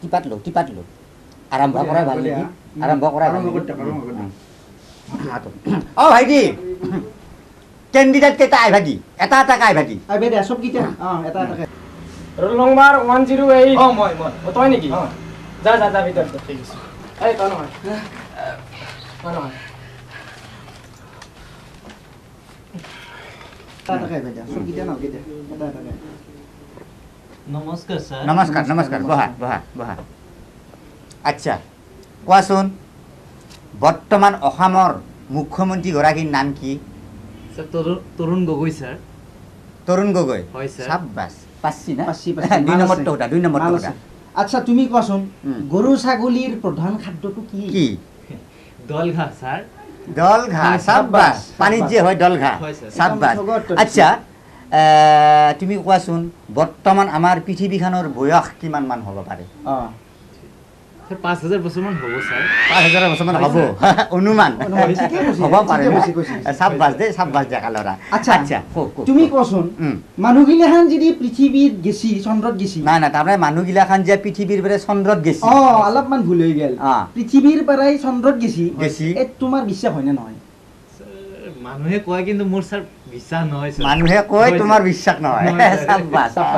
টিপাত লো আৰম্ভ কৰাই ভাল নেকি আৰম্ভ কৰাই ভাল অ ভাইটি কেণ্ডিডেট কেইটা আই ভাইটি এটা এটা কাই ভাইটি আই ভাইটি সব কিটা এটা এটা ৰোল নম্বৰ 108 মই তই নেকি যা ভিতৰত ঠিক আছে এই তই নহয় নমস্কাৰ স্যাৰ নমস্কাৰ বহা আচ্ছা কোৱাচোন বৰ্তমান অসমৰ মুখ্যমন্ত্ৰী গৰাকীৰ নাম কি স্যাৰ তৰুণ গগৈ স্যাৰ তৰুণ গগৈ হয় স্যাৰ সাব্বাস পাচ্ছি না পাচ্ছি 2 নম্বৰটো ওটা 2 নম্বৰটো ওটা আচ্ছা তুমি কোৱাচোন গৰু ছাগলীৰ প্ৰধান খাদ্যটো কি কি দল ঘাঁহ স্যার দল ঘাঁহ সাব্বাস পানীত যে হয় দল ঘাঁহ হয় স্যার সাব্বাস আচ্ছা তুমি কোৱাচোন বৰ্তমান আমাৰ পৃথিৱীখনৰ বয়স কিমান মান হ'ব পাৰে স্যাৰ 5000 বছৰ মান হবো স্যাৰ 5000 বছৰ মান হ'ব অনুমান হ'ব পাৰে সাব্বাস দেখা ল'ৰা আচ্ছা তুমি কোৱাচোন মানুহগিলাখান যদি পৃথিৱীত গেছি চন্দ্ৰত গেছি না তাৰমানে মানুহগিলাখান যে পৃথিৱীৰ পৰা চন্দ্ৰত গেছি অলপমান ভুল হৈ গেল পৃথিৱীৰ পৰাই চন্দ্ৰত গেছি এই তোমাৰ বিশ্বাস হয়নে নহয় মানুহে কয় কিন্তু মোৰ স্যাৰ বিশ্বাস নহয় স্যাৰ মানুহে কয় তোমাৰ বিশ্বাস নহয়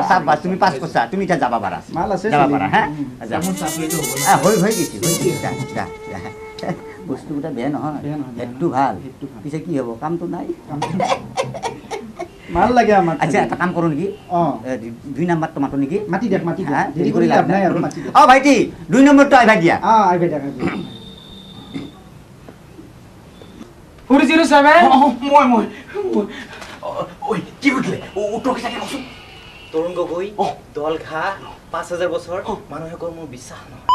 সাব্বাস তুমি পাছ কৰছা তুমি এতিয়া যাব পাৰা মাল আছে যাব পাৰা হ্যাঁ যেমন চাকরিটো হবো না হৈ গেছি যা বস্তুটা বেয়া নহয় হেডটো ভাল পিছে কি হ'ব কামটো নাই মাল লাগে আমাক আচ্ছা এটা কাম কৰোঁ নেকি 2 নম্বৰটো মাতো নেকি মাটি দেখ দেৰি কৰি লাভ নাই আৰু মাটি অ ভাইটি 2 নম্বৰটো আই ভাই দিয়া আই ভাই দেখা 407 মই ঐ কি কৰিলে উত্তৰ কিটাকে কচোন তৰুণ গগৈ দল ঘাঁহ 5000 বছৰ মানুহে কয় মোৰ বিশ্বাস নহয়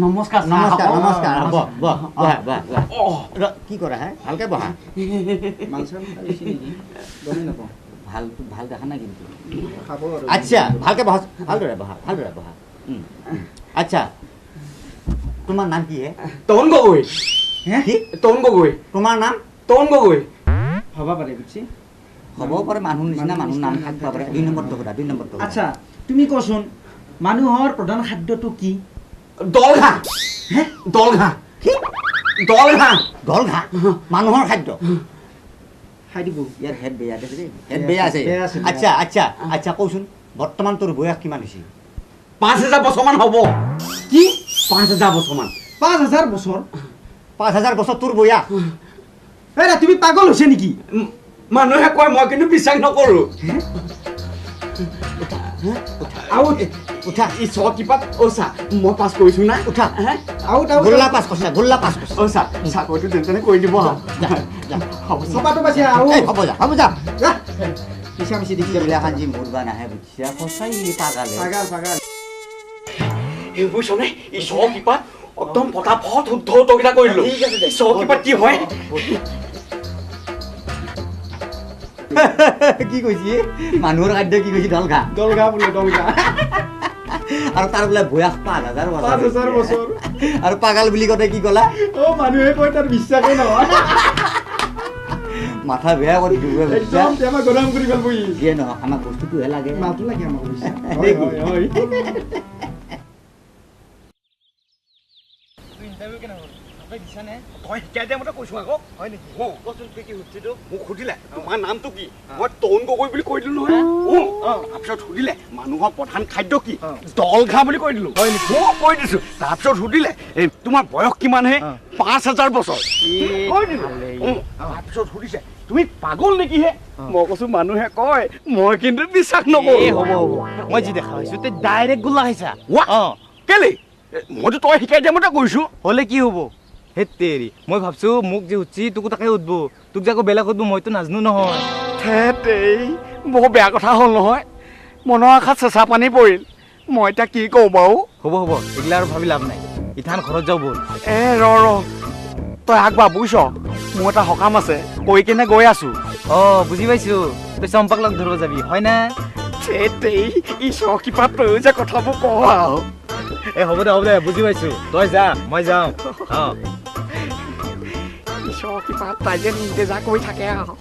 নমস্কাৰ কি কৰা হে ভালকে বহা ভাল দেখা নাই কিন্তু আচ্ছা ভালকে বহা ভালদৰে বহা আচ্ছা তোমাৰ নাম কি হে তৰুণ গগৈ কি তৰুণ গগৈ তোমাৰ নাম তৰুণ গগৈ হ'ব পাৰে বুজি হ'ব পাৰে মানুহ নিচিনা মানুহ নাম থাকিব পাৰে 2 নম্বৰটো কথা 2 নম্বৰটো আচ্ছা তুমি কোৱাচোন মানুহৰ প্ৰধান খাদ্যটো কি দল ঘাঁহ দল ঘাঁহ কি দল ঘাঁহ মানুহৰ খাদ্য খাই দিব ইয়াৰ হেড বেয়া আছে দেই হেড বেয়া আছে আচ্ছা কওচোন বৰ্তমান তোৰ বয়স কিমান হৈছে 5000 বছৰ মান হ'ব কি 5000 বছৰ মান 5000 বছৰ 5000 বছৰ তোৰ বয়স এৰা তুমি পাগল হৈছে নেকি মানুহে কয় মই কিন্তু বিশ্বাস নকৰো আউট উঠা ই ছ কিপাত ওচা মই পাছ কৰিছো না উঠা আউট গোল্লা পাছ কৰছা ওচা চাকৰিটো যেনে কৰি দিব হ'ব সপাটো বাছি আও হ'ব যা পিছা পিছি দেখি বিলাখান যি মুৰবা নাহে বুজিছা সঁচাই পাগালে পাগাল এইবোৰ চনে ই ছ কিপাত একদম ফটাফট শুদ্ধ উত্তৰকেইটা কৰি দিলো ই ছ কিপাত কি হয় কি কৈছি মানুহৰ খাদ্য কি কৈছি দল ঘাঁহ বোলে দলগা আৰু তাৰ বোলে বয়স 5000 বছৰ আৰু পাগাল বুলি কতে কি কলা মানুহে কয় তাৰ বিশ্বাসে নহয় মাথা বেয়া কৰি দিব একদম তেমা গৰম কৰি গল বই দিয়ে নহয় আমাক বস্তুটোহে লাগে মালটো লাগে আমাক বিশ্বাস হয় তই শিকাই দিয়া মতে কৈছো আকৌ হয় নেকি কচোন কি সুধিছিলো মোক সুধিলে তোমাৰ নামটো কি মই তৰুণ গগৈ বুলি কৈ দিলো নহয় তাৰপিছত সুধিলে মানুহৰ প্ৰধান খাদ্য কি দল ঘাঁহ বুলি কৈ দিলো কৈ দিছো তাৰপিছত সুধিলে তোমাৰ বয়স কিমান হে 5000 বছৰ কৈ দিলো তাৰপিছত সুধিছে তুমি পাগল নেকি হে মই কৈছো মানুহে কয় মই কিন্তু বিশ্বাস নকৰো হ'ব মই যি দেখা হৈছো তে ডাইৰেক্ট গোলা খাইছা কেলে মইতো তই শিকাই দিয়া মতে কৈছো হলে কি হ'ব হে তেৰি মই ভাবছো মোক যে উঠছি তোকো তাকে উঠবো তোক যাকো বেলেগ উঠবো মইতো নাজনো নহয় থেতেই বৰ বেয়া কথা হ'ল নহয় মনৰ আশাত চেঁচা পানী পৰিল মই এতিয়া কি কওঁ বাৰু হ'ব এইগিলা আৰু ভাবি লাভ নাই ইথান ঘৰত যাওঁ বল ৰ তই আগবা বুজিছ মোৰ এটা সকাম আছে কৈ কেনে গৈ আছো বুজি পাইছো তই চম্পাক লগ ধৰিব যাবি হয় না থেতেই ঈশ্বৰ কিবা তই যে কথাবোৰ কওঁ আৰু এই হ'ব দে বুজি পাইছো তই যা মই যাওঁ ঈশ্বৰ কিবা তাই যে নিজে যা কৈ থাকে আৰু